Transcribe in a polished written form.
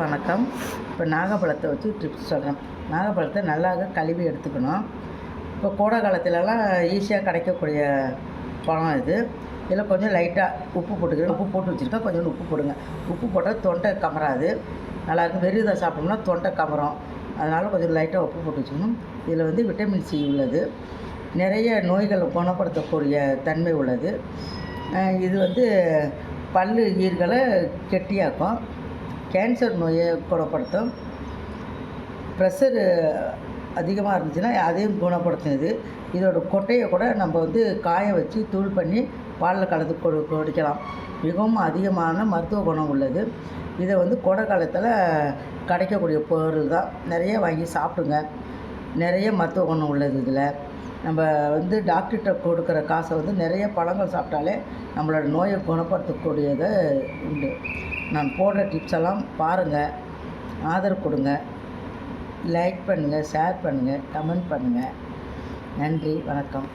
வணக்கம். இப்போ நாகப்பழத்தை வச்சு டிப்ஸ் சொல்கிறேன். நாகப்பழத்தை நல்லா கழுவி எடுத்துக்கணும். இப்போ கோடை காலத்துலலாம் ஈஸியாக கிடைக்கக்கூடிய பழம் இது. இதில் கொஞ்சம் லைட்டாக உப்பு போட்டுக்கிறேன். உப்பு போட்டு வச்சுருக்கேன். கொஞ்சம் உப்பு போடுங்க. உப்பு போட்டால் தொண்டை கமராது. நல்லாயிருக்கும். வெறும் இதை சாப்பிட்டோம்னா தொண்டை கமரும். அதனால் கொஞ்சம் லைட்டாக உப்பு போட்டு வச்சுக்கணும். இதில் விட்டமின் சி உள்ளது. நிறைய நோய்களை குணப்படுத்தக்கூடிய தன்மை உள்ளது. இது பல்லு ஈர்களை கெட்டியாக்கும். கேன்சர் நோயை குணப்படுத்தும். ப்ரெஷரு அதிகமாக இருந்துச்சுன்னா அதையும் குணப்படுத்தும். இதோட கொட்டையை கூட நம்ம காய வச்சு தூள் பண்ணி பாலில் கலந்து குடிக்கலாம். மிகவும் அதிகமான மருத்துவ குணம் உள்ளது. இதை கோடை காலத்தில் கிடைக்கக்கூடிய பொருள் தான். நிறைய வாங்கி சாப்பிடுங்க. நிறைய மருத்துவ குணம் உள்ளது. இதில் நம்ம டாக்டர்கிட்ட கொடுக்குற காசை நிறைய பழங்கள் சாப்பிட்டாலே நம்மளோட நோயை குணப்படுத்தக்கூடியதை உண்டு. நான் போடுற டிப்ஸ் எல்லாம் பாருங்கள், ஆதரவு கொடுங்க, லைக் பண்ணுங்கள், ஷேர் பண்ணுங்கள், கமெண்ட் பண்ணுங்கள். நன்றி, வணக்கம்.